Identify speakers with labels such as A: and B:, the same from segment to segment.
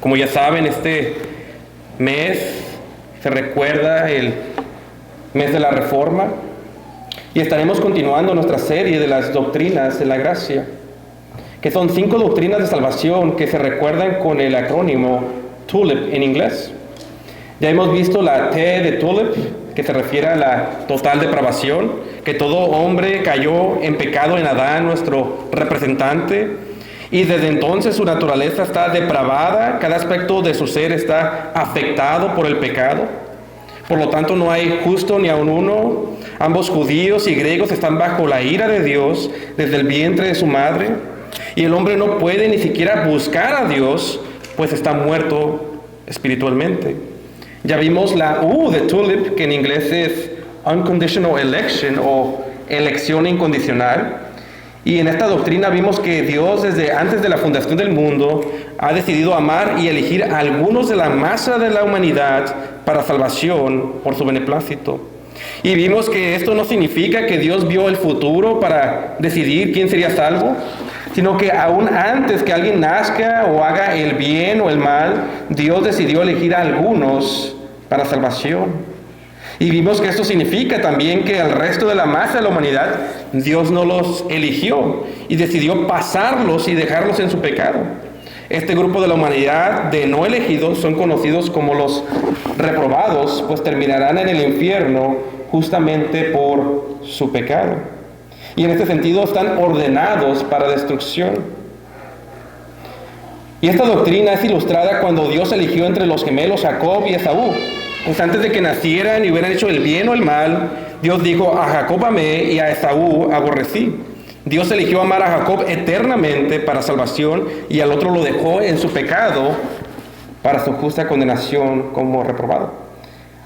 A: Como ya saben, este mes se recuerda el mes de la Reforma y estaremos continuando nuestra serie de las doctrinas de la gracia, que son 5 doctrinas de salvación que se recuerdan con el acrónimo TULIP en inglés. Ya hemos visto la T de TULIP, que se refiere a la total depravación, que todo hombre cayó en pecado en Adán, nuestro representante, y desde entonces su naturaleza está depravada, cada aspecto de su ser está afectado por el pecado. Por lo tanto, no hay justo ni aun uno. Ambos judíos y griegos están bajo la ira de Dios desde el vientre de su madre, y el hombre no puede ni siquiera buscar a Dios, pues está muerto espiritualmente. Ya vimos la U de TULIP, que en inglés es Unconditional Election o elección incondicional. Y en esta doctrina vimos que Dios desde antes de la fundación del mundo ha decidido amar y elegir a algunos de la masa de la humanidad para salvación por su beneplácito. Y vimos que esto no significa que Dios vio el futuro para decidir quién sería salvo, sino que aún antes que alguien nazca o haga el bien o el mal, Dios decidió elegir a algunos para salvación. Y vimos que esto significa también que el resto de la masa de la humanidad, Dios no los eligió y decidió pasarlos y dejarlos en su pecado. Este grupo de la humanidad de no elegidos son conocidos como los reprobados, pues terminarán en el infierno justamente por su pecado. Y en este sentido están ordenados para destrucción. Y esta doctrina es ilustrada cuando Dios eligió entre los gemelos Jacob y Esaú. Pues antes de que nacieran y hubieran hecho el bien o el mal, Dios dijo: a Jacob amé y a Esaú aborrecí. Dios eligió amar a Jacob eternamente para salvación y al otro lo dejó en su pecado para su justa condenación como reprobado.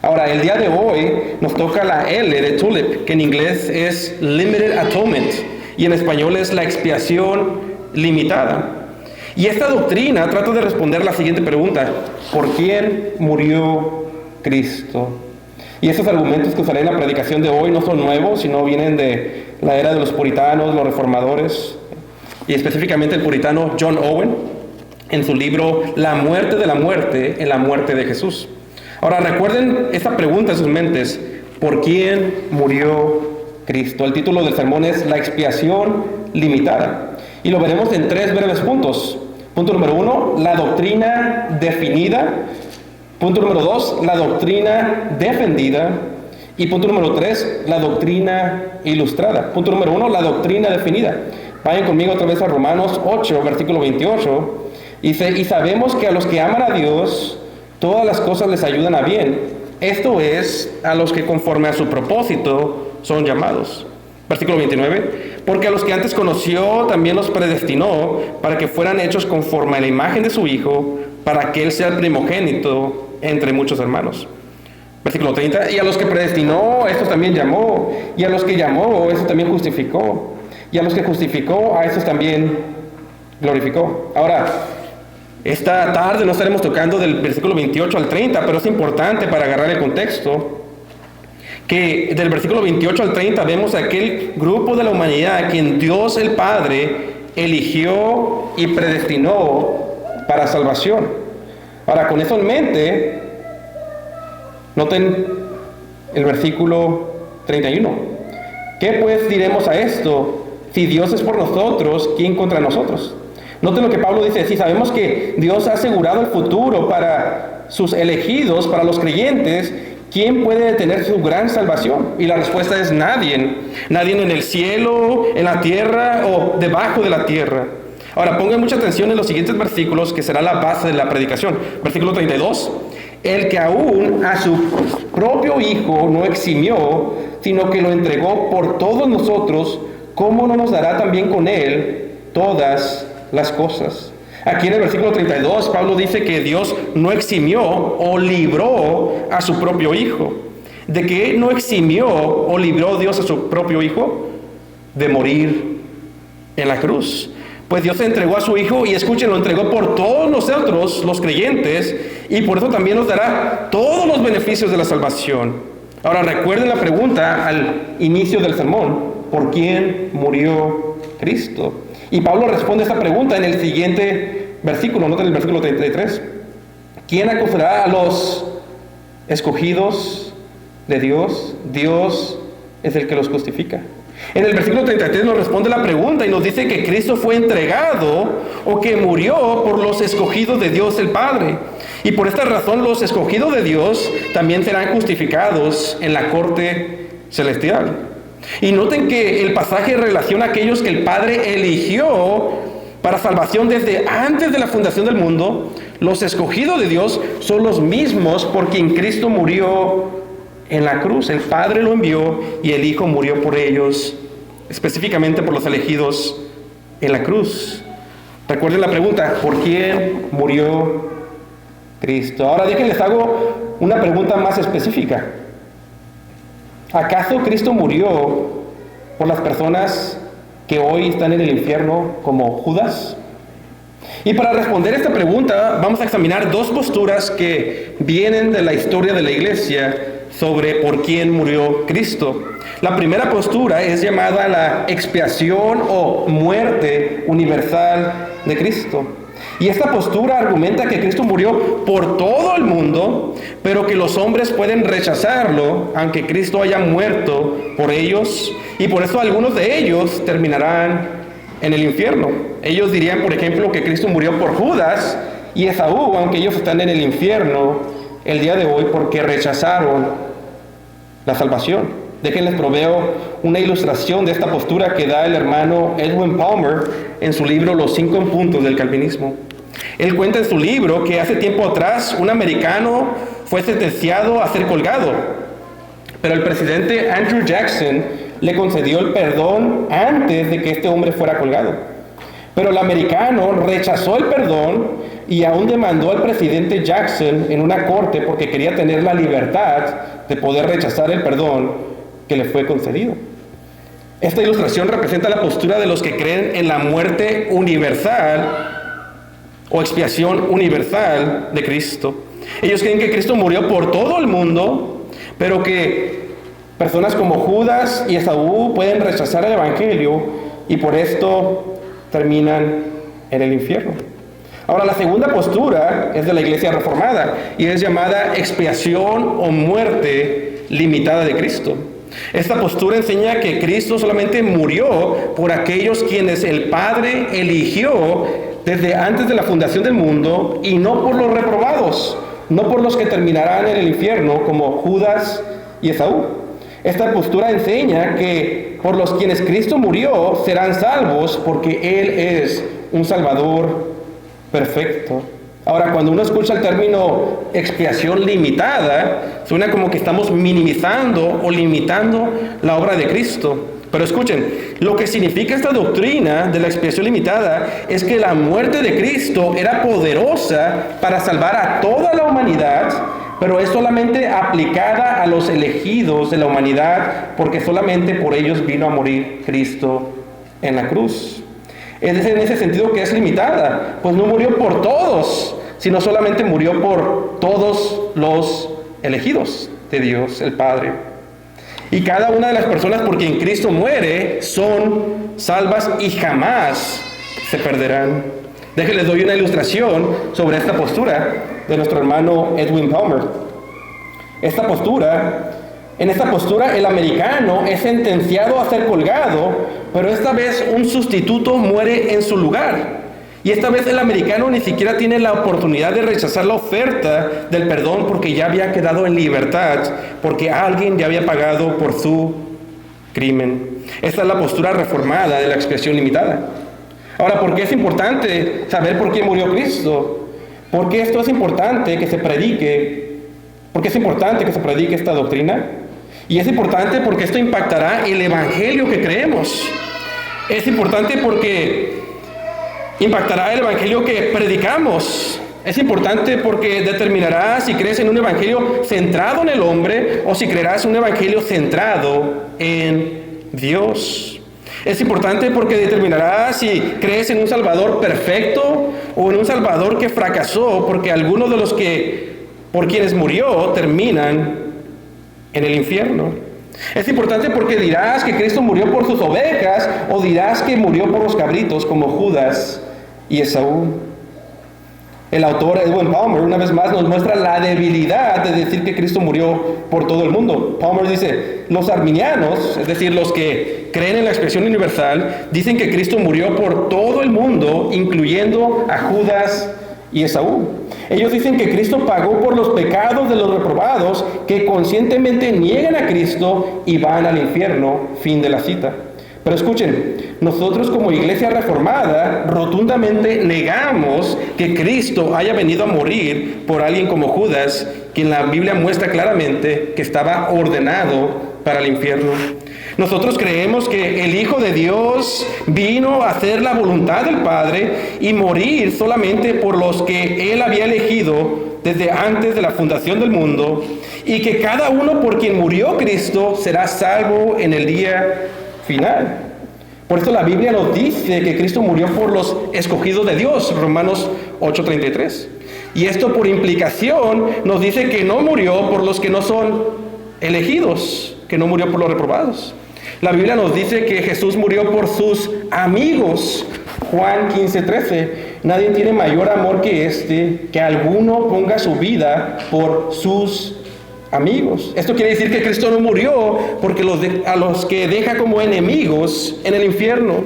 A: Ahora, el día de hoy nos toca la L de TULIP, que en inglés es Limited Atonement y en español es la expiación limitada. Y esta doctrina trata de responder la siguiente pregunta: ¿por quién murió Cristo? Y estos argumentos que usaré en la predicación de hoy no son nuevos, sino vienen de la era de los puritanos, los reformadores, y específicamente el puritano John Owen, en su libro La muerte de la muerte en la muerte de Jesús. Ahora recuerden esta pregunta en sus mentes: ¿por quién murió Cristo? El título del sermón es La expiación limitada, y lo veremos en 3 breves puntos. Punto número 1, la doctrina definida. Punto número 2, la doctrina defendida. Y punto número 3, la doctrina ilustrada. Punto número 1, la doctrina definida. Vayan conmigo otra vez a Romanos 8, versículo 28. Dice: y sabemos que a los que aman a Dios, todas las cosas les ayudan a bien. Esto es, a los que conforme a su propósito son llamados. Versículo 29. Porque a los que antes conoció, también los predestinó para que fueran hechos conforme a la imagen de su Hijo, para que Él sea el primogénito entre muchos hermanos. Versículo 30. Y a los que predestinó, a estos también llamó. Y a los que llamó, a estos también justificó. Y a los que justificó, a estos también glorificó. Ahora, esta tarde no estaremos tocando del versículo 28 al 30, pero es importante para agarrar el contexto, que del versículo 28 al 30 vemos a aquel grupo de la humanidad a quien Dios el Padre eligió y predestinó para salvación. Ahora, con eso en mente, noten el versículo 31. ¿Qué pues diremos a esto? Si Dios es por nosotros, ¿quién contra nosotros? Noten lo que Pablo dice: si sabemos que Dios ha asegurado el futuro para sus elegidos, para los creyentes, ¿quién puede detener su gran salvación? Y la respuesta es nadie. Nadie en el cielo, en la tierra o debajo de la tierra. Ahora, pongan mucha atención en los siguientes versículos, que será la base de la predicación. Versículo 32. El que aún a su propio Hijo no eximió, sino que lo entregó por todos nosotros, ¿cómo no nos dará también con Él todas las cosas? Aquí en el versículo 32, Pablo dice que Dios no eximió o libró a su propio Hijo. ¿De qué no eximió o libró Dios a su propio Hijo? De morir en la cruz. Pues Dios entregó a su Hijo, y escuchen, lo entregó por todos nosotros, los creyentes, y por eso también nos dará todos los beneficios de la salvación. Ahora recuerden la pregunta al inicio del sermón: ¿por quién murió Cristo? Y Pablo responde a esta pregunta en el siguiente versículo, noten el versículo 33. ¿Quién acusará a los escogidos de Dios? Dios es el que los justifica. En el versículo 33 nos responde la pregunta y nos dice que Cristo fue entregado o que murió por los escogidos de Dios el Padre. Y por esta razón los escogidos de Dios también serán justificados en la corte celestial. Y noten que el pasaje relaciona a aquellos que el Padre eligió para salvación desde antes de la fundación del mundo. Los escogidos de Dios son los mismos por quien Cristo murió en la cruz. El Padre lo envió y el Hijo murió por ellos, específicamente por los elegidos en la cruz. Recuerden la pregunta, ¿por quién murió Cristo? Ahora déjenles hago una pregunta más específica. ¿Acaso Cristo murió por las personas que hoy están en el infierno como Judas? Y para responder esta pregunta vamos a examinar dos posturas que vienen de la historia de la iglesia sobre por quién murió Cristo. La primera postura es llamada la expiación o muerte universal de Cristo. Y esta postura argumenta que Cristo murió por todo el mundo, pero que los hombres pueden rechazarlo, aunque Cristo haya muerto por ellos, y por eso algunos de ellos terminarán en el infierno. Ellos dirían, por ejemplo, que Cristo murió por Judas y Esaú, aunque ellos están en el infierno el día de hoy porque rechazaron la salvación. Déjenles proveo una ilustración de esta postura que da el hermano Edwin Palmer en su libro Los 5 puntos del calvinismo. Él cuenta en su libro que hace tiempo atrás un americano fue sentenciado a ser colgado, pero el presidente Andrew Jackson le concedió el perdón antes de que este hombre fuera colgado. Pero el americano rechazó el perdón y aún demandó al presidente Jackson en una corte porque quería tener la libertad de poder rechazar el perdón que le fue concedido. Esta ilustración representa la postura de los que creen en la muerte universal o expiación universal de Cristo. Ellos creen que Cristo murió por todo el mundo, pero que personas como Judas y Esaú pueden rechazar el evangelio y por esto terminan en el infierno. Ahora, la segunda postura es de la iglesia reformada y es llamada expiación o muerte limitada de Cristo. Esta postura enseña que Cristo solamente murió por aquellos quienes el Padre eligió desde antes de la fundación del mundo y no por los reprobados, no por los que terminarán en el infierno como Judas y Esaú. Esta postura enseña que por los quienes Cristo murió serán salvos porque Él es un Salvador perfecto. Ahora, cuando uno escucha el término expiación limitada, suena como que estamos minimizando o limitando la obra de Cristo. Pero escuchen, lo que significa esta doctrina de la expiación limitada es que la muerte de Cristo era poderosa para salvar a toda la humanidad, pero es solamente aplicada a los elegidos de la humanidad, porque solamente por ellos vino a morir Cristo en la cruz. Es en ese sentido que es limitada, pues no murió por todos, sino solamente murió por todos los elegidos de Dios, el Padre. Y cada una de las personas por quien Cristo muere son salvas y jamás se perderán. Déjenles doy una ilustración sobre esta postura de nuestro hermano Edwin Palmer. En esta postura el americano es sentenciado a ser colgado, pero esta vez un sustituto muere en su lugar. Y esta vez el americano ni siquiera tiene la oportunidad de rechazar la oferta del perdón porque ya había quedado en libertad, porque alguien ya había pagado por su crimen. Esta es la postura reformada de la expiación limitada. Ahora, ¿por qué es importante saber por qué murió Cristo? ¿Por qué esto es importante que se predique? ¿Por qué es importante que se predique esta doctrina? Y es importante porque esto impactará el evangelio que creemos. Es importante porque impactará el evangelio que predicamos. Es importante porque determinará si crees en un evangelio centrado en el hombre o si creerás en un evangelio centrado en Dios. Es importante porque determinará si crees en un Salvador perfecto o en un Salvador que fracasó, porque algunos de los que por quienes murió terminan en el infierno. Es importante porque dirás que Cristo murió por sus ovejas o dirás que murió por los cabritos como Judas y Esaú. El autor Edwin Palmer, una vez más, nos muestra la debilidad de decir que Cristo murió por todo el mundo. Palmer dice, los arminianos, es decir, los que creen en la expresión universal, dicen que Cristo murió por todo el mundo, incluyendo a Judas y Esaú. Ellos dicen que Cristo pagó por los pecados de los reprobados que conscientemente niegan a Cristo y van al infierno. Fin de la cita. Pero escuchen, nosotros como Iglesia Reformada rotundamente negamos que Cristo haya venido a morir por alguien como Judas, quien la Biblia muestra claramente que estaba ordenado para el infierno. Nosotros creemos que el Hijo de Dios vino a hacer la voluntad del Padre y morir solamente por los que Él había elegido desde antes de la fundación del mundo, y que cada uno por quien murió Cristo será salvo en el día final. Por eso la Biblia nos dice que Cristo murió por los escogidos de Dios, Romanos 8:33. Y esto por implicación nos dice que no murió por los que no son elegidos, que no murió por los reprobados. La Biblia nos dice que Jesús murió por sus amigos, Juan 15:13. Nadie tiene mayor amor que este, que alguno ponga su vida por sus amigos. Esto quiere decir que Cristo no murió porque a los que deja como enemigos en el infierno.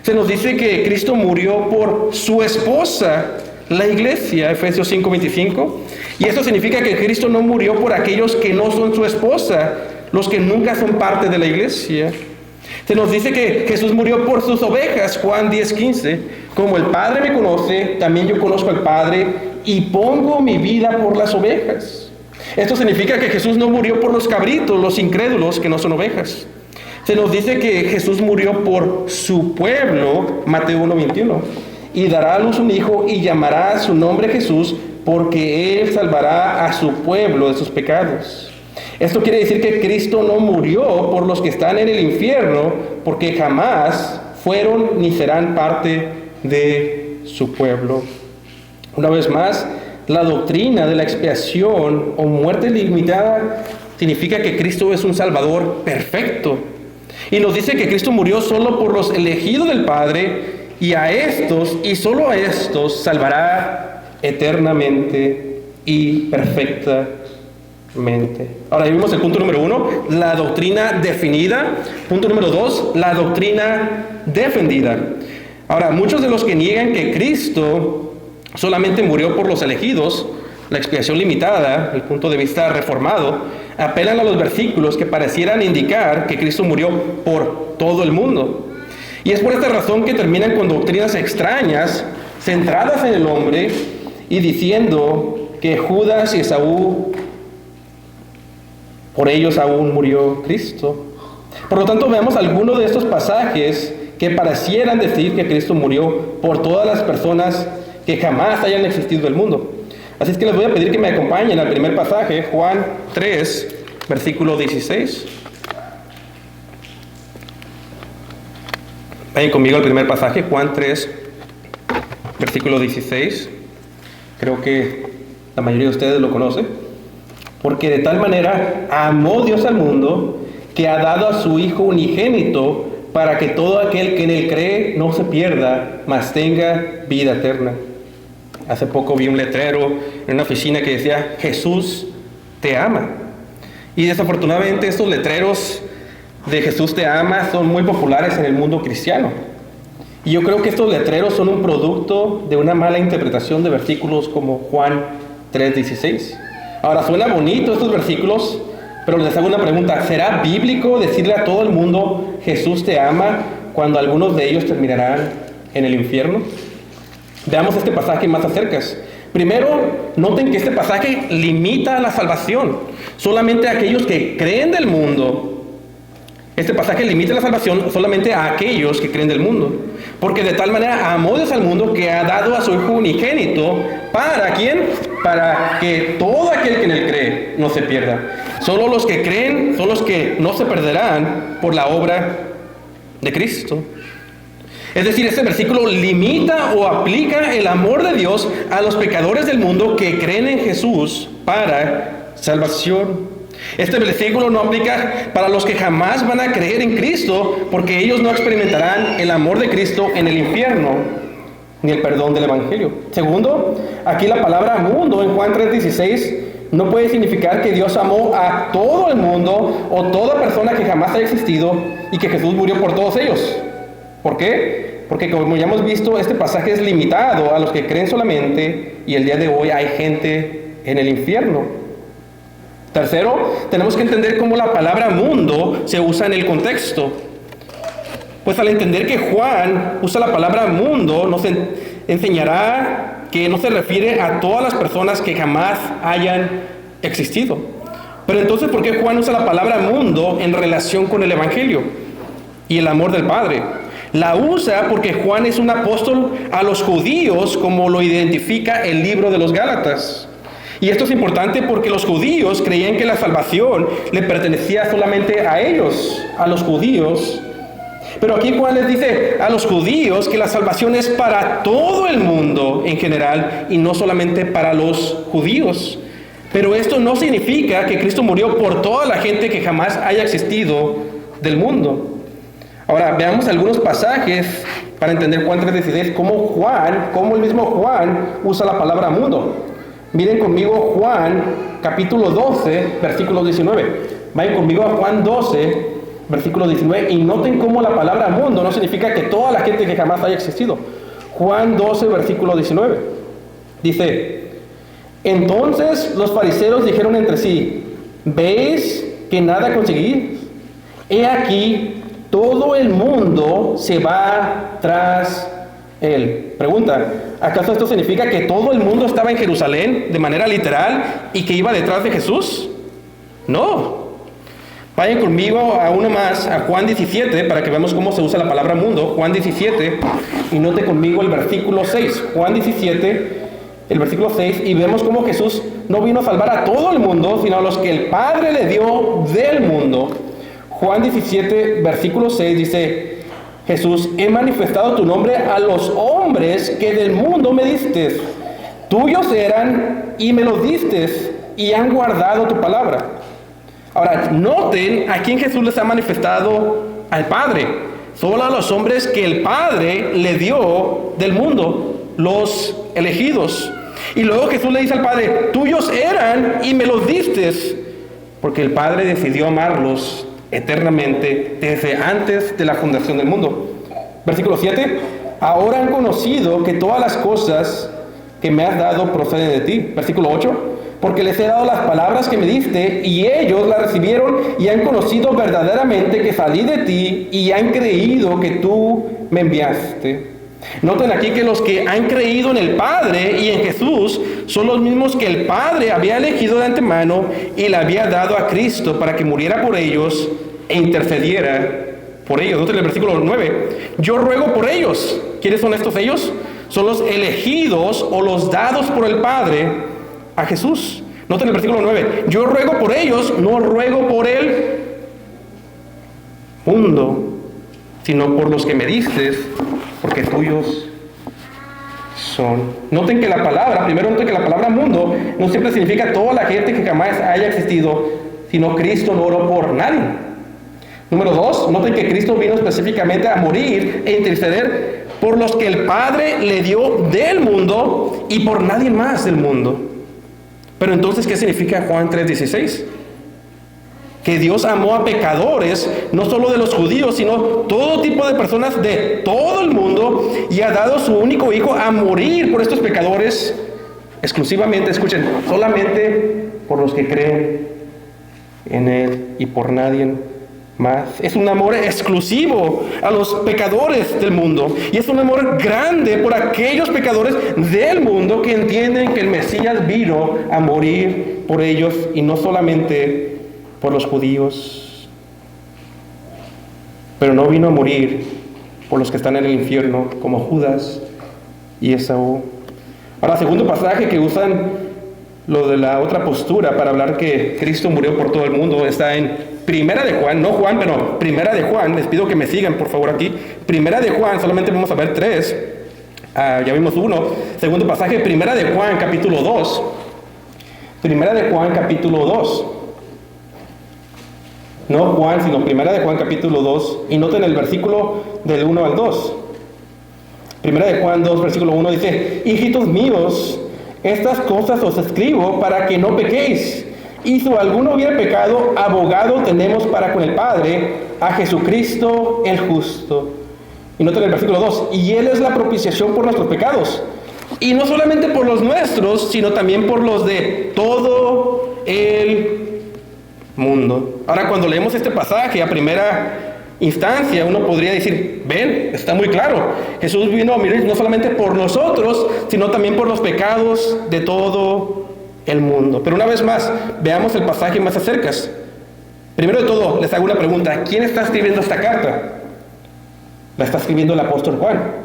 A: Se nos dice que Cristo murió por su esposa, la iglesia, Efesios 5:25. Y esto significa que Cristo no murió por aquellos que no son su esposa, los que nunca son parte de la iglesia. Se nos dice que Jesús murió por sus ovejas, Juan 10:15. Como el Padre me conoce, también yo conozco al Padre y pongo mi vida por las ovejas. Esto significa que Jesús no murió por los cabritos, los incrédulos que no son ovejas. Se nos dice que Jesús murió por su pueblo, Mateo 1:21. Y dará a luz un hijo y llamará su nombre Jesús, porque él salvará a su pueblo de sus pecados. Esto quiere decir que Cristo no murió por los que están en el infierno, porque jamás fueron ni serán parte de su pueblo. Una vez más, la doctrina de la expiación o muerte limitada significa que Cristo es un Salvador perfecto. Y nos dice que Cristo murió solo por los elegidos del Padre, y a estos, y solo a estos, salvará eternamente y perfectamente. Ahora, ya vimos el punto número 1, la doctrina definida. Punto número 2, la doctrina defendida. Ahora, muchos de los que niegan que Cristo solamente murió por los elegidos, la expiación limitada, el punto de vista reformado, apelan a los versículos que parecieran indicar que Cristo murió por todo el mundo. Y es por esta razón que terminan con doctrinas extrañas, centradas en el hombre, y diciendo que Judas y Esaú, por ellos aún murió Cristo. Por lo tanto, veamos algunos de estos pasajes que parecieran decir que Cristo murió por todas las personas que jamás hayan existido en el mundo. Así es que les voy a pedir que me acompañen al primer pasaje, Juan 3, versículo 16. Vayan conmigo al primer pasaje, Juan 3, versículo 16. Creo que la mayoría de ustedes lo conocen. Porque de tal manera amó Dios al mundo, que ha dado a su Hijo unigénito, para que todo aquel que en él cree no se pierda, mas tenga vida eterna. Hace poco vi un letrero en una oficina que decía, Jesús te ama. Y desafortunadamente estos letreros de Jesús te ama son muy populares en el mundo cristiano. Y yo creo que estos letreros son un producto de una mala interpretación de versículos como Juan 3:16. Ahora, suena bonito estos versículos, pero les hago una pregunta. ¿Será bíblico decirle a todo el mundo Jesús te ama cuando algunos de ellos terminarán en el infierno? Veamos este pasaje más acerca. Primero, noten que este pasaje limita la salvación solamente a aquellos que creen del mundo. Este pasaje limita la salvación solamente a aquellos que creen del mundo. Porque de tal manera amó Dios al mundo que ha dado a su Hijo unigénito. ¿Para quién? Para que todo aquel que en él cree no se pierda. Solo los que creen son los que no se perderán por la obra de Cristo. Es decir, este versículo limita o aplica el amor de Dios a los pecadores del mundo que creen en Jesús para salvación. Este versículo no aplica para los que jamás van a creer en Cristo, porque ellos no experimentarán el amor de Cristo en el infierno. ni el perdón del Evangelio. Segundo, aquí la palabra mundo en Juan 3:16 no puede significar que Dios amó a todo el mundo o toda persona que jamás haya existido y que Jesús murió por todos ellos. ¿Por qué? Porque como ya hemos visto, este pasaje es limitado a los que creen solamente y el día de hoy hay gente en el infierno. Tercero, tenemos que entender cómo la palabra mundo se usa en el contexto. Pues al entender que Juan usa la palabra mundo, nos enseñará que no se refiere a todas las personas que jamás hayan existido. Pero entonces, ¿por qué Juan usa la palabra mundo en relación con el Evangelio y el amor del Padre? La usa porque Juan es un apóstol a los judíos, como lo identifica el libro de los Gálatas. Y esto es importante porque los judíos creían que la salvación le pertenecía solamente a ellos, a los judíos. Pero aquí Juan les dice a los judíos que la salvación es para todo el mundo en general y no solamente para los judíos. Pero esto no significa que Cristo murió por toda la gente que jamás haya existido del mundo. Ahora, veamos algunos pasajes para entender Juan 3:16, cómo el mismo Juan usa la palabra mundo. Miren conmigo Juan capítulo 12, versículo 19. Vayan conmigo a Juan 12, versículo 19, y noten cómo la palabra mundo no significa que toda la gente que jamás haya existido. Juan 12, versículo 19. Dice: entonces los fariseos dijeron entre sí: ¿veis que nada conseguís? He aquí, todo el mundo se va tras él. Pregunta: ¿acaso esto significa que todo el mundo estaba en Jerusalén de manera literal y que iba detrás de Jesús? No. Vayan conmigo a uno más, a Juan 17, para que veamos cómo se usa la palabra mundo. Juan 17, y note conmigo el versículo 6. Juan 17, el versículo 6, y vemos cómo Jesús no vino a salvar a todo el mundo, sino a los que el Padre le dio del mundo. Juan 17, versículo 6 dice: Jesús, he manifestado tu nombre a los hombres que del mundo me diste. Tuyos eran y me los diste, y han guardado tu palabra. Ahora, noten a quién Jesús les ha manifestado: al Padre. Solo a los hombres que el Padre le dio del mundo, los elegidos. Y luego Jesús le dice al Padre: tuyos eran y me los diste, porque el Padre decidió amarlos eternamente desde antes de la fundación del mundo. Versículo 7: ahora han conocido que todas las cosas que me has dado proceden de ti. Versículo 8: porque les he dado las palabras que me diste, y ellos las recibieron y han conocido verdaderamente que salí de ti, y han creído que tú me enviaste. Noten aquí que los que han creído en el Padre y en Jesús son los mismos que el Padre había elegido de antemano y le había dado a Cristo para que muriera por ellos e intercediera por ellos. Noten el versículo 9: yo ruego por ellos. ¿Quiénes son estos ellos? Son los elegidos o los dados por el Padre a Jesús. Noten el versículo 9: yo ruego por ellos, no ruego por el mundo, sino por los que me diste, porque tuyos son. Noten que la palabra, primero noten que la palabra mundo no siempre significa toda la gente que jamás haya existido, sino Cristo no oró por nadie. Número 2, noten que Cristo vino específicamente a morir e interceder por los que el Padre le dio del mundo y por nadie más del mundo. Pero entonces, ¿qué significa Juan 3:16? Que Dios amó a pecadores, no solo de los judíos, sino todo tipo de personas de todo el mundo, y ha dado su único hijo a morir por estos pecadores exclusivamente, escuchen, solamente por los que creen en Él y por nadie más. Es un amor exclusivo a los pecadores del mundo, y es un amor grande por aquellos pecadores del mundo que entienden que el Mesías vino a morir por ellos y no solamente por los judíos. Pero no vino a morir por los que están en el infierno, como Judas y Esaú. Ahora, segundo pasaje que usan lo de la otra postura para hablar que Cristo murió por todo el mundo está en Primera de Juan, no Juan, pero Primera de Juan. Les pido que me sigan por favor aquí. Primera de Juan, solamente vamos a ver 3. Ya vimos uno. Segundo pasaje, Primera de Juan, capítulo 2. Primera de Juan, capítulo 2. No Juan, sino Primera de Juan, capítulo 2. Y noten el versículo del 1 al 2. Primera de Juan 2, versículo 1 dice: hijitos míos, estas cosas os escribo para que no pequéis. Y si alguno hubiera pecado, abogado tenemos para con el Padre, a Jesucristo el justo. Y noten el versículo 2: y Él es la propiciación por nuestros pecados. Y no solamente por los nuestros, sino también por los de todo el mundo. Ahora, cuando leemos este pasaje a primera instancia, uno podría decir: ven, está muy claro, Jesús vino a morir no solamente por nosotros, sino también por los pecados de todo el mundo. Pero una vez más, veamos el pasaje más acerca. Primero de todo, les hago una pregunta: ¿quién está escribiendo esta carta? La está escribiendo el apóstol Juan.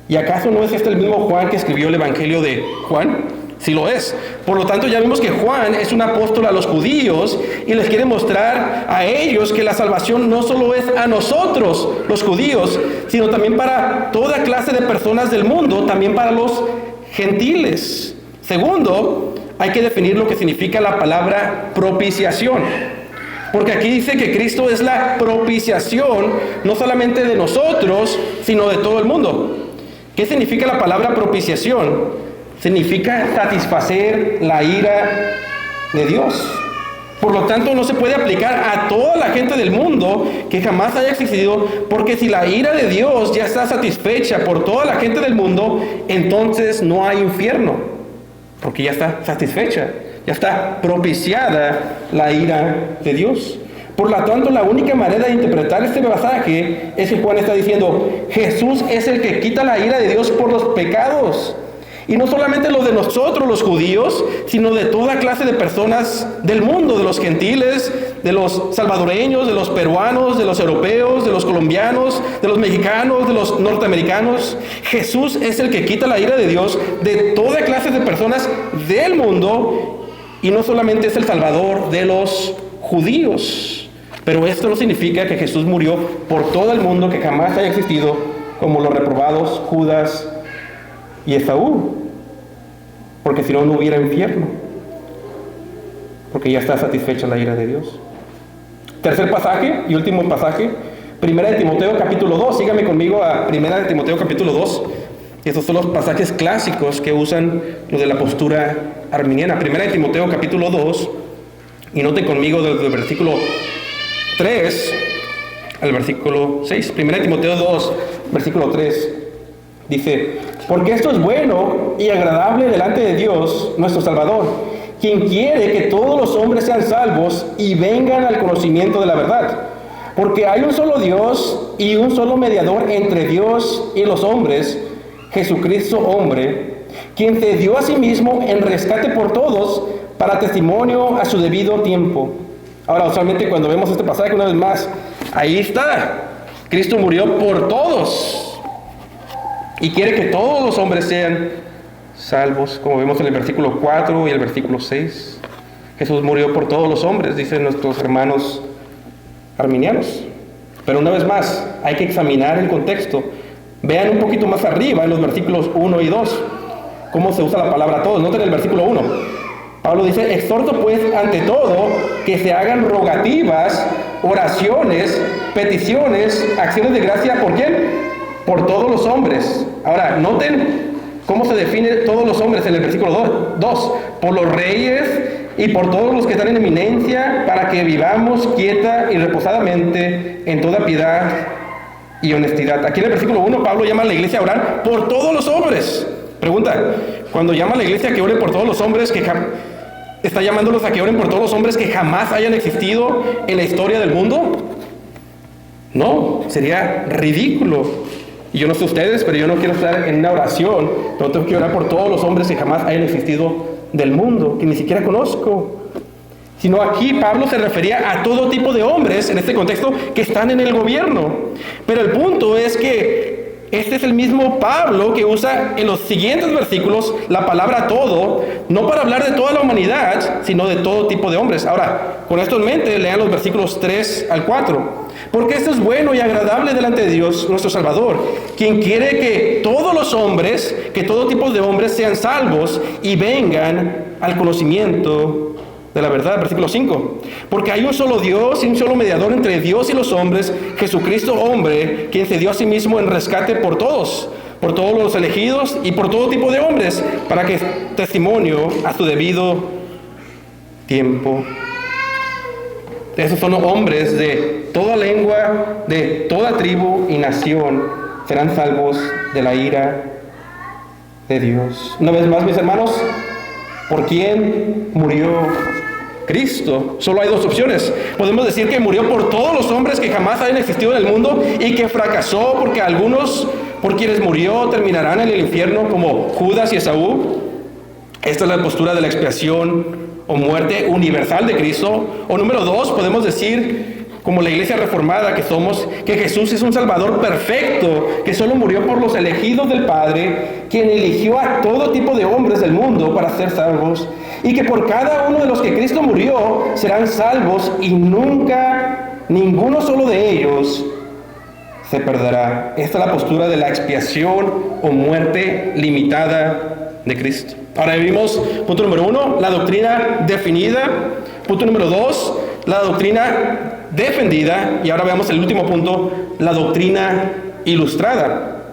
A: ¿Y acaso no es este el mismo Juan que escribió el Evangelio de Juan? Sí lo es. Por lo tanto, ya vimos que Juan es un apóstol a los judíos y les quiere mostrar a ellos que la salvación no solo es a nosotros, los judíos, sino también para toda clase de personas del mundo, también para los gentiles. Segundo, hay que definir lo que significa la palabra propiciación. Porque aquí dice que Cristo es la propiciación, no solamente de nosotros, sino de todo el mundo. ¿Qué significa la palabra propiciación? Significa satisfacer la ira de Dios. Por lo tanto, no se puede aplicar a toda la gente del mundo que jamás haya existido, porque si la ira de Dios ya está satisfecha por toda la gente del mundo, entonces no hay infierno, porque ya está satisfecha, ya está propiciada la ira de Dios. Por lo tanto, la única manera de interpretar este pasaje es que Juan está diciendo: Jesús es el que quita la ira de Dios por los pecados. Y no solamente los de nosotros, los judíos, sino de toda clase de personas del mundo, de los gentiles, de los salvadoreños, de los peruanos, de los europeos, de los colombianos, de los mexicanos, de los norteamericanos. Jesús es el que quita la ira de Dios de toda clase de personas del mundo, y no solamente es el Salvador de los judíos. Pero esto no significa que Jesús murió por todo el mundo que jamás haya existido, como los reprobados Judas y Esaú, porque si no, no hubiera infierno, porque ya está satisfecha la ira de Dios. Tercer pasaje y último pasaje, Primera de Timoteo capítulo 2. Síganme conmigo a Primera de Timoteo capítulo 2. Estos son los pasajes clásicos que usan lo de la postura arminiana. Primera de Timoteo capítulo 2, y noten conmigo desde el versículo 3 al versículo 6. Primera de Timoteo 2, versículo 3, dice: porque esto es bueno y agradable delante de Dios, nuestro Salvador, quien quiere que todos los hombres sean salvos y vengan al conocimiento de la verdad. Porque hay un solo Dios y un solo mediador entre Dios y los hombres, Jesucristo hombre, quien se dio a sí mismo en rescate por todos, para testimonio a su debido tiempo. Ahora, usualmente cuando vemos este pasaje una vez más, ahí está, Cristo murió por todos y quiere que todos los hombres sean salvos, como vemos en el versículo 4 y el versículo 6. Jesús murió por todos los hombres, dicen nuestros hermanos arminianos. Pero una vez más, hay que examinar el contexto. Vean un poquito más arriba en los versículos 1 y 2 cómo se usa la palabra todos. Noten el versículo 1. Pablo dice: exhorto pues ante todo que se hagan rogativas, oraciones, peticiones, acciones de gracia. ¿Por quién? Por todos los hombres. Ahora, noten cómo se define todos los hombres en el versículo 2. Por los reyes y por todos los que están en eminencia, para que vivamos quieta y reposadamente en toda piedad y honestidad. Aquí en el versículo 1, Pablo llama a la iglesia a orar por todos los hombres. Pregunta: cuando llama a la iglesia a que ore por todos los hombres, ¿está llamándolos a que oren por todos los hombres que jamás hayan existido en la historia del mundo? No, sería ridículo. Y yo no sé ustedes, pero yo no quiero estar en una oración, pero tengo que orar por todos los hombres que jamás hayan existido del mundo, que ni siquiera conozco. Sino aquí Pablo se refería a todo tipo de hombres, en este contexto, que están en el gobierno. Pero el punto es que este es el mismo Pablo que usa en los siguientes versículos la palabra todo, no para hablar de toda la humanidad, sino de todo tipo de hombres. Ahora, con esto en mente, lean los versículos 3 al 4. Porque esto es bueno y agradable delante de Dios, nuestro Salvador, quien quiere que todos los hombres, que todo tipo de hombres sean salvos y vengan al conocimiento de la verdad. Versículo 5. Porque hay un solo Dios y un solo mediador entre Dios y los hombres, Jesucristo hombre, quien se dio a sí mismo en rescate por todos, por todos los elegidos y por todo tipo de hombres, para que testimonio a su debido tiempo. Esos son hombres de toda lengua, de toda tribu y nación, serán salvos de la ira de Dios. Una vez más, mis hermanos, ¿por quién murió Cristo? Solo hay dos opciones. Podemos decir que murió por todos los hombres que jamás hayan existido en el mundo y que fracasó porque algunos por quienes murió terminarán en el infierno como Judas y Esaú. Esta es la postura de la expiación o muerte universal de Cristo. O número dos, podemos decir, como la iglesia reformada que somos, que Jesús es un Salvador perfecto, que solo murió por los elegidos del Padre, quien eligió a todo tipo de hombres del mundo para ser salvos, y que por cada uno de los que Cristo murió serán salvos y nunca ninguno solo de ellos se perderá. Esta es la postura de la expiación o muerte limitada de Cristo. Ahora vimos, punto número 1, la doctrina definida. Punto número 2, la doctrina defendida. Y ahora veamos el último punto, la doctrina ilustrada.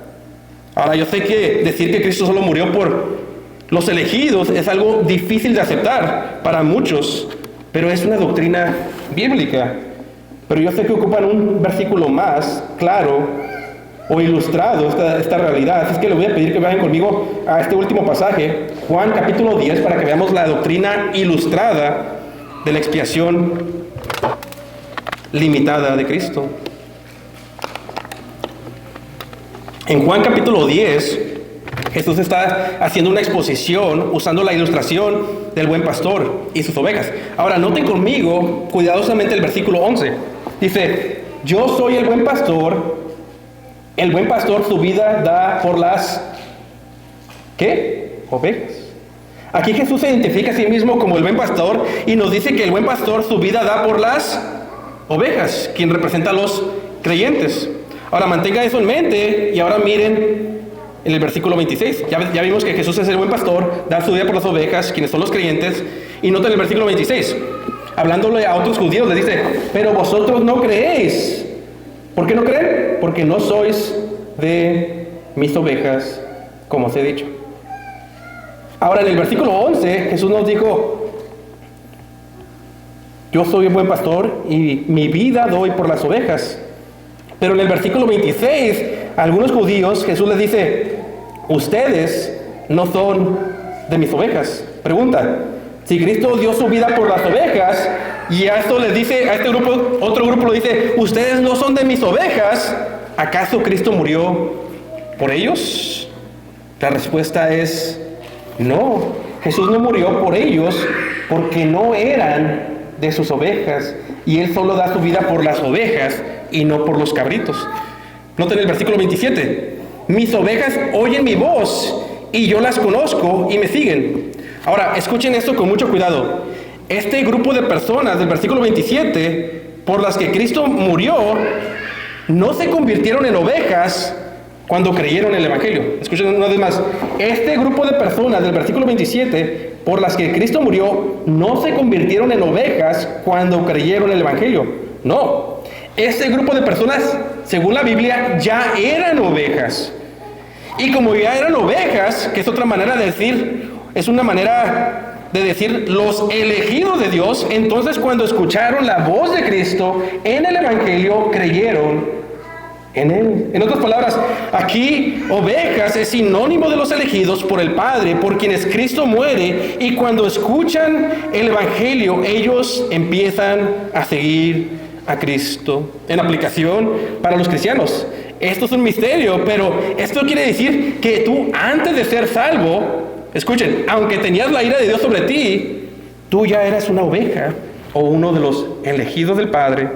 A: Ahora yo sé que decir que Cristo solo murió por los elegidos es algo difícil de aceptar para muchos, pero es una doctrina bíblica. Pero yo sé que ocupan un versículo más claro o ilustrado esta realidad. Así es que les voy a pedir que vayan conmigo a este último pasaje, Juan capítulo 10, para que veamos la doctrina ilustrada de la expiación limitada de Cristo. En Juan capítulo 10, Jesús está haciendo una exposición usando la ilustración del buen pastor y sus ovejas. Ahora, noten conmigo cuidadosamente el versículo 11. Dice, yo soy el buen pastor su vida da por las, ¿qué? Ovejas. Aquí Jesús se identifica a sí mismo como el buen pastor y nos dice que el buen pastor su vida da por las ovejas, quien representa a los creyentes. Ahora mantenga eso en mente y ahora miren en el versículo 26. Ya vimos que Jesús es el buen pastor, da su vida por las ovejas, quienes son los creyentes. Y noten el versículo 26. Hablándole a otros judíos, le dice, pero vosotros no creéis. ¿Por qué no creen? Porque no sois de mis ovejas, como os he dicho. Ahora en el versículo 11, Jesús nos dijo, yo soy el buen pastor y mi vida doy por las ovejas. Pero en el versículo 26, a algunos judíos, Jesús les dice, ustedes no son de mis ovejas. Pregunta, si Cristo dio su vida por las ovejas, y a esto les dice, a este grupo, otro grupo le dice, ustedes no son de mis ovejas, ¿acaso Cristo murió por ellos? La respuesta es no. Jesús no murió por ellos porque no eran de sus ovejas, y Él solo da su vida por las ovejas y no por los cabritos. Noten el versículo 27. Mis ovejas oyen mi voz y yo las conozco y me siguen. Ahora, escuchen esto con mucho cuidado. Este grupo de personas del versículo 27, por las que Cristo murió, no se convirtieron en ovejas cuando creyeron en el Evangelio. Escuchen una vez más. Este grupo de personas del versículo 27, por las que Cristo murió, no se convirtieron en ovejas cuando creyeron en el Evangelio. No. Este grupo de personas, según la Biblia, ya eran ovejas. Y como ya eran ovejas, que es otra manera de decir, es una manera de decir los elegidos de Dios, entonces cuando escucharon la voz de Cristo en el Evangelio, creyeron en Él. En otras palabras, aquí ovejas es sinónimo de los elegidos por el Padre, por quienes Cristo muere, y cuando escuchan el Evangelio, ellos empiezan a seguir a Cristo. En aplicación para los cristianos, esto es un misterio, pero esto quiere decir que tú, antes de ser salvo, escuchen, aunque tenías la ira de Dios sobre ti, tú ya eras una oveja o uno de los elegidos del Padre.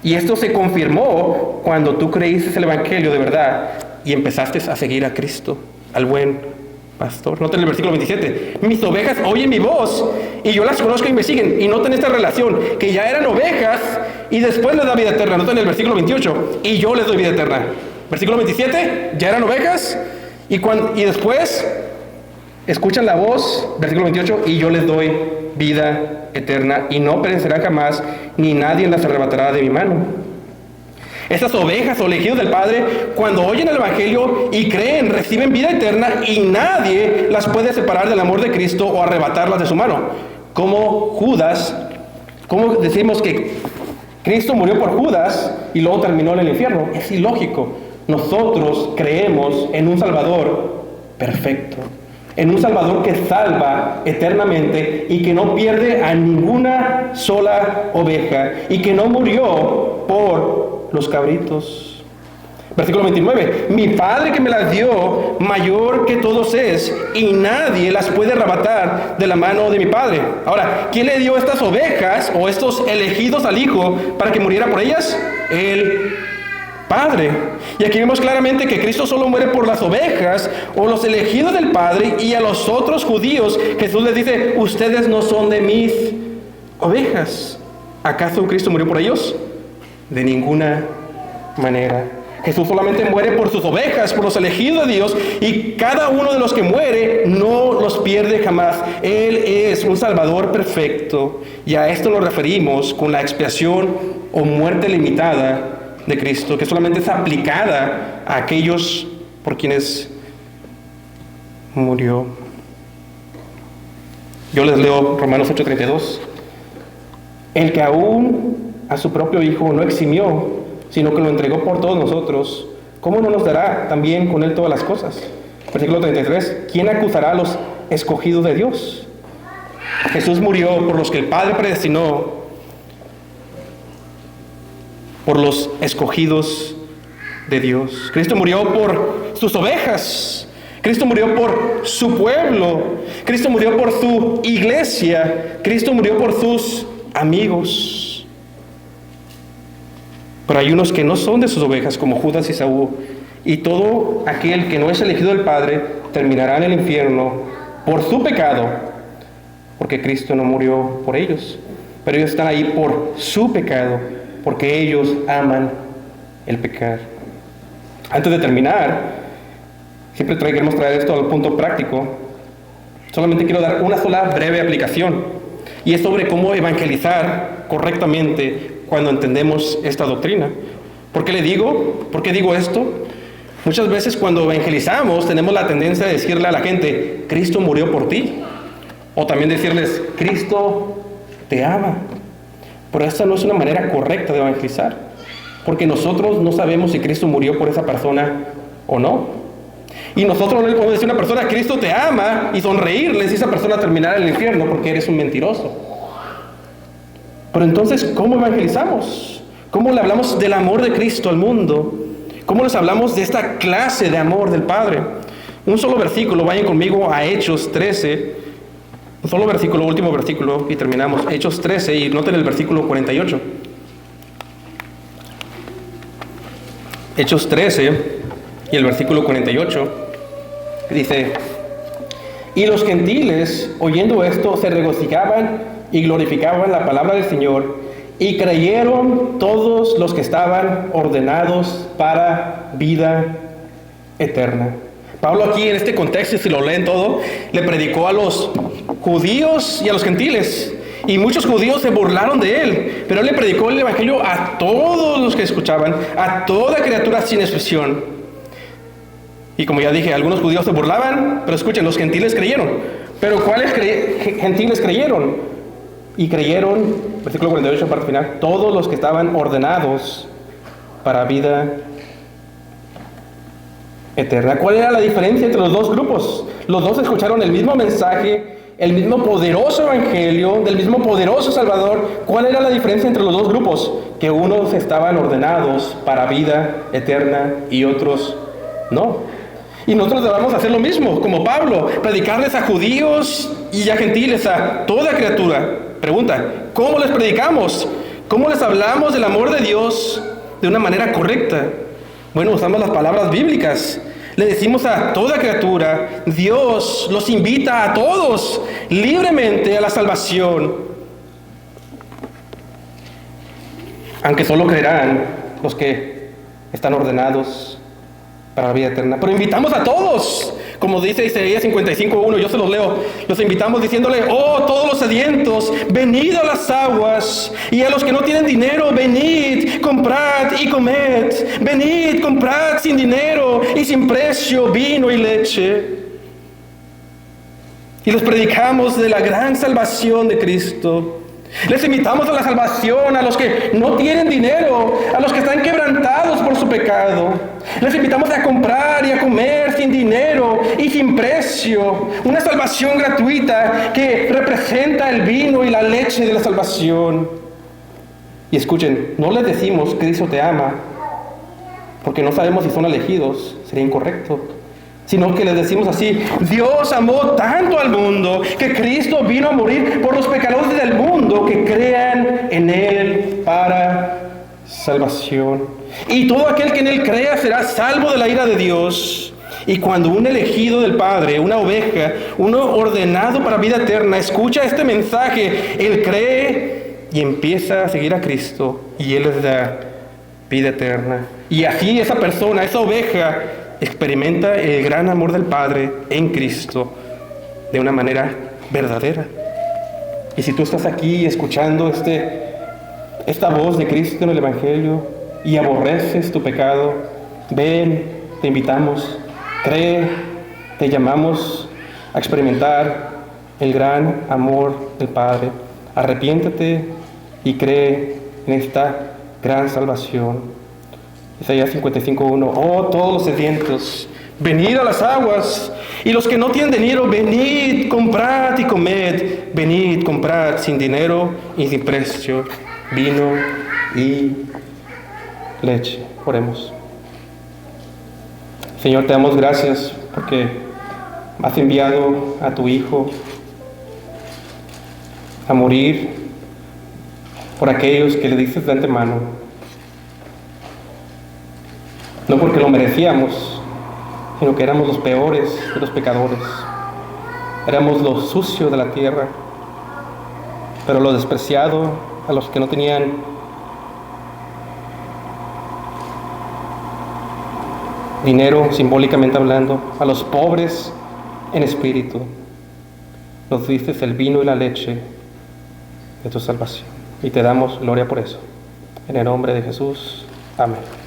A: Y esto se confirmó cuando tú creíste el Evangelio de verdad y empezaste a seguir a Cristo, al buen pastor. Noten el versículo 27. Mis ovejas oyen mi voz y yo las conozco y me siguen. Y noten esta relación, que ya eran ovejas y después les da vida eterna. Noten el versículo 28. Y yo les doy vida eterna. Versículo 27. Ya eran ovejas y después escuchan la voz, versículo 28, y yo les doy vida eterna y no perecerán jamás, ni nadie las arrebatará de mi mano. Esas ovejas o elegidos del Padre, cuando oyen el Evangelio y creen, reciben vida eterna y nadie las puede separar del amor de Cristo o arrebatarlas de su mano. Como Judas, ¿cómo decimos que Cristo murió por Judas y luego terminó en el infierno? Es ilógico. Nosotros creemos en un Salvador perfecto, en un Salvador que salva eternamente y que no pierde a ninguna sola oveja y que no murió por los cabritos. Versículo 29. Mi Padre que me las dio, mayor que todos es, y nadie las puede arrebatar de la mano de mi Padre. Ahora, ¿quién le dio estas ovejas o estos elegidos al Hijo para que muriera por ellas? El Padre. Y aquí vemos claramente que Cristo solo muere por las ovejas o los elegidos del Padre, y a los otros judíos Jesús les dice: ustedes no son de mis ovejas. ¿Acaso Cristo murió por ellos? De ninguna manera. Jesús solamente muere por sus ovejas, por los elegidos de Dios, y cada uno de los que muere no los pierde jamás. Él es un Salvador perfecto, y a esto nos referimos con la expiación o muerte limitada de Cristo, que solamente es aplicada a aquellos por quienes murió. Yo les leo Romanos 8:32. El que aún a su propio Hijo no eximió, sino que lo entregó por todos nosotros, ¿cómo no nos dará también con él todas las cosas? Versículo 33. ¿Quién acusará a los escogidos de Dios? Jesús murió por los que el Padre predestinó, por los escogidos de Dios. Cristo murió por sus ovejas. Cristo murió por su pueblo. Cristo murió por su iglesia. Cristo murió por sus amigos. Pero hay unos que no son de sus ovejas, como Judas y Esaú. Y todo aquel que no es elegido del Padre terminará en el infierno por su pecado, porque Cristo no murió por ellos. Pero ellos están ahí por su pecado, porque ellos aman el pecar. Antes de terminar, siempre queremos traer esto al punto práctico. Solamente quiero dar una sola breve aplicación, y es sobre cómo evangelizar correctamente cuando entendemos esta doctrina. ¿Por qué digo esto? Muchas veces cuando evangelizamos tenemos la tendencia de decirle a la gente: Cristo murió por ti, o también decirles: Cristo te ama. Pero esta no es una manera correcta de evangelizar, porque nosotros no sabemos si Cristo murió por esa persona o no. Y nosotros no le podemos decir a una persona: Cristo te ama, y sonreírles, y esa persona terminará en el infierno porque eres un mentiroso. Pero entonces, ¿cómo evangelizamos? ¿Cómo le hablamos del amor de Cristo al mundo? ¿Cómo les hablamos de esta clase de amor del Padre? Un solo versículo, vayan conmigo a Hechos 13. Un solo versículo, último versículo, y terminamos. Hechos 13, y noten el versículo 48. Hechos 13 y el versículo 48 dice: y los gentiles, oyendo esto, se regocijaban y glorificaban la palabra del Señor, y creyeron todos los que estaban ordenados para vida eterna. Pablo aquí en este contexto, si lo leen todo, le predicó a los judíos y a los gentiles, y muchos judíos se burlaron de él, pero él le predicó el evangelio a todos los que escuchaban, a toda criatura sin excepción. Y como ya dije, algunos judíos se burlaban, pero escuchen, los gentiles creyeron. Pero ¿cuáles gentiles creyeron? Y creyeron, versículo 48, parte final, todos los que estaban ordenados para vida eterna. ¿Cuál era la diferencia entre los dos grupos? Los dos escucharon el mismo mensaje, el mismo poderoso evangelio, del mismo poderoso Salvador. ¿Cuál era la diferencia entre los dos grupos? Que unos estaban ordenados para vida eterna y otros no. Y nosotros debemos hacer lo mismo, como Pablo, predicarles a judíos y a gentiles, a toda criatura. Pregunta: ¿cómo les predicamos? ¿Cómo les hablamos del amor de Dios de una manera correcta? Bueno, usamos las palabras bíblicas. Le decimos a toda criatura: Dios los invita a todos libremente a la salvación, aunque solo creerán los que están ordenados para la vida eterna. Pero invitamos a todos, Como dice Isaías 55:1, yo se los leo. Los invitamos diciéndole: oh, todos los sedientos, venid a las aguas. Y a los que no tienen dinero, venid, comprad y comed. Venid, comprad sin dinero y sin precio vino y leche. Y les predicamos de la gran salvación de Cristo. Les invitamos a la salvación a los que no tienen dinero, a los que están quebrantados por su pecado. Les invitamos a comprar y a comer sin dinero y sin precio. Una salvación gratuita que representa el vino y la leche de la salvación. Y escuchen, no les decimos Cristo te ama, porque no sabemos si son elegidos, sería incorrecto. Sino que les decimos así: Dios amó tanto al mundo que Cristo vino a morir por los pecadores del mundo que crean en Él para salvación. Y todo aquel que en Él crea será salvo de la ira de Dios. Y cuando un elegido del Padre, una oveja, uno ordenado para vida eterna, escucha este mensaje, él cree y empieza a seguir a Cristo y Él les da vida eterna. Y así esa persona, esa oveja, experimenta el gran amor del Padre en Cristo de una manera verdadera. Y si tú estás aquí escuchando esta voz de Cristo en el Evangelio y aborreces tu pecado, ven, te invitamos, cree, te llamamos a experimentar el gran amor del Padre. Arrepiéntete y cree en esta gran salvación. Isaías 55:1, oh, todos los sedientos, venid a las aguas, y los que no tienen dinero, venid, comprad y comed, venid, comprad sin dinero y sin precio, vino y leche. Oremos. Señor, te damos gracias porque has enviado a tu Hijo a morir por aquellos que le dices de antemano. No porque lo merecíamos, sino que éramos los peores de los pecadores. Éramos lo sucio de la tierra, pero lo despreciado, a los que no tenían dinero, simbólicamente hablando, a los pobres en espíritu. Nos diste el vino y la leche de tu salvación. Y te damos gloria por eso. En el nombre de Jesús. Amén.